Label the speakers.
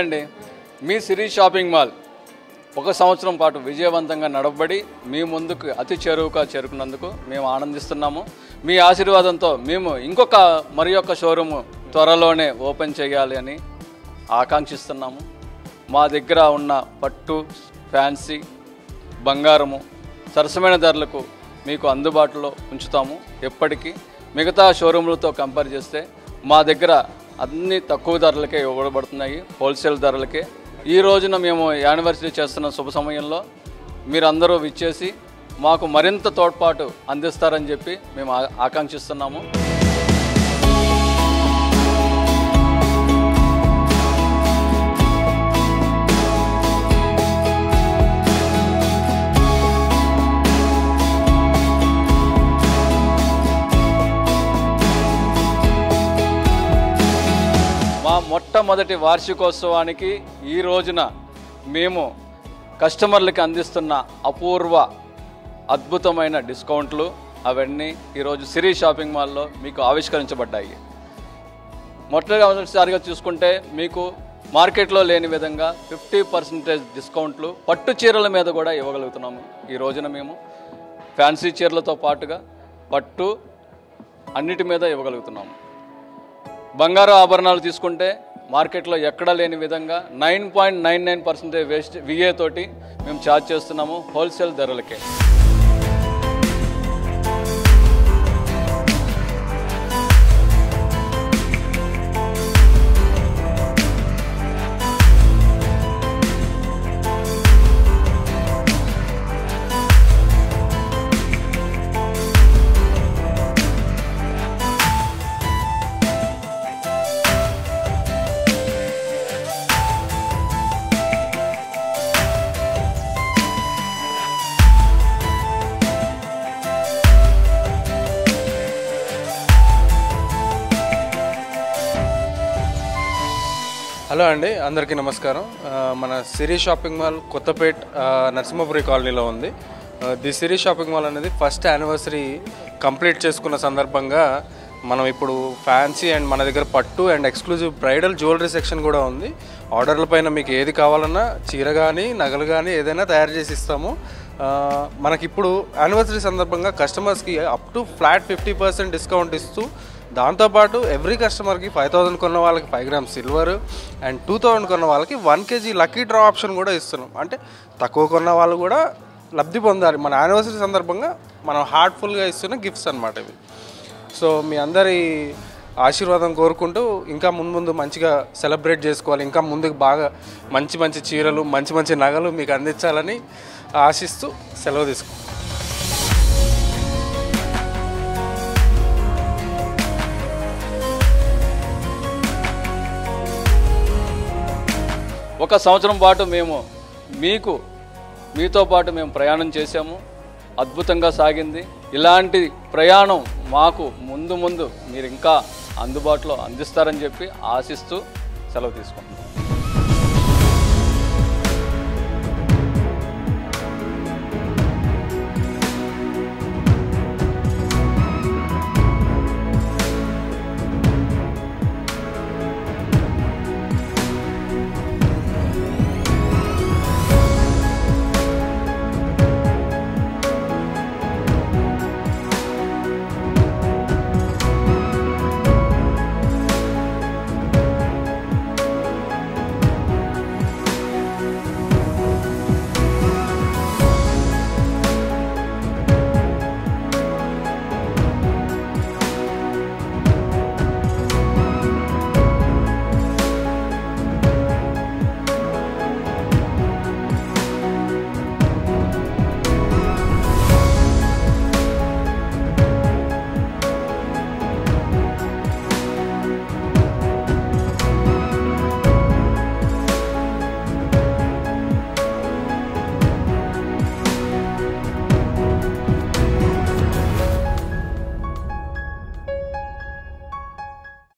Speaker 1: అండి, మీ సిరి shopping mall 1 సంవత్సరం పాటు విజయవంతంగా నడవబడి మీ ముందుకు అతి చేరువుగా చేరుకున్నందుకు మేము ఆనందిస్తున్నాము. మీ ఆశీర్వాదంతో మేము మరి యొక్క షోరూమ్ త్వరలోనే ఓపెన్ చేయాలి అని ఆకాంక్షిస్తున్నాము. మా దగ్గర ఉన్న పట్టు, ఫ్యాన్సీ, బంగారము సరసమైన ధరలకు మీకు అందుబాటులో ఉంచుతాము. ఎప్పటికీ మిగతా షోరూమ్లతో కంపేర్ చేస్తే మా దగ్గర అన్ని తక్కువ ధరలకే ఇవ్వబడుతున్నాయి, హోల్సేల్ ధరలకే. ఈ రోజున మేము యానివర్సరీ చేస్తున్న శుభ సమయంలో మీరందరూ విచ్చేసి మాకు మరింత తోడ్పాటు అందిస్తారని చెప్పి మేము ఆకాంక్షిస్తున్నాము. మా మొట్టమొదటి వార్షికోత్సవానికి ఈ రోజున మేము కస్టమర్లకి అందిస్తున్న అపూర్వ అద్భుతమైన డిస్కౌంట్లు అవన్నీ ఈరోజు సిరి షాపింగ్ మాల్లో మీకు ఆవిష్కరించబడ్డాయి. మొట్టమొదటిసారిగా చూసుకుంటే మీకు మార్కెట్లో లేని విధంగా 50% డిస్కౌంట్లు పట్టు చీరల మీద కూడా ఇవ్వగలుగుతున్నాము. ఈ రోజున మేము ఫ్యాన్సీ చీరలతో పాటుగా పట్టు అన్నిటి మీద ఇవ్వగలుగుతున్నాము. బంగారు ఆభరణాలు తీసుకుంటే మార్కెట్లో ఎక్కడా లేని విధంగా 9.99% VA తోటి మేము ఛార్జ్ చేస్తున్నాము హోల్సేల్ ధరలకే.
Speaker 2: హలో అండి, అందరికీ నమస్కారం. మన సిరి షాపింగ్ మాల్ కొత్తపేట నరసింహపురి కాలనీలో ఉంది. ది సిరి షాపింగ్ మాల్ అనేది ఫస్ట్ యానివర్సరీ కంప్లీట్ చేసుకున్న సందర్భంగా మనం ఇప్పుడు ఫ్యాన్సీ అండ్ మన దగ్గర పట్టు and exclusive bridal jewellery section కూడా ఉంది. ఆర్డర్ల పైన మీకు ఏది కావాలన్నా చీర కానీ నగలు కానీ ఏదైనా తయారు చేసి ఇస్తాము. మనకిప్పుడు యానివర్సరీ సందర్భంగా కస్టమర్స్కి అప్ టు ఫ్లాట్ 50% డిస్కౌంట్ ఇస్తూ దాంతోపాటు ఎవ్రీ కస్టమర్కి 5000 కొన్న వాళ్ళకి 5 grams సిల్వర్ అండ్ 2000 కొన్న వాళ్ళకి 1 kg లక్కీ డ్రా ఆప్షన్ కూడా ఇస్తున్నాం. అంటే తక్కువ కొన్న వాళ్ళు కూడా లబ్ధి పొందాలి. మన యానివర్సరీ సందర్భంగా మనం హార్ట్ఫుల్గా ఇస్తున్న గిఫ్ట్స్ అన్నమాట ఇవి. సో మీ అందరి ఆశీర్వాదం కోరుకుంటూ ఇంకా ముందు మంచిగా సెలబ్రేట్ చేసుకోవాలి, ఇంకా ముందుకు బాగా మంచి చీరలు మంచి నగలు మీకు అందించాలని ఆశిస్తూ సెలవు తీసుకుంటాం.
Speaker 1: ఒక సంవత్సరం పాటు మేము మీతో పాటు మేము ప్రయాణం చేశాము. అద్భుతంగా సాగింది. ఇలాంటి ప్రయాణం మాకు ముందు మీరు ఇంకా అందుబాటులో అందిస్తారని చెప్పి ఆశిస్తూ సెలవు తీసుకుంటున్నాం.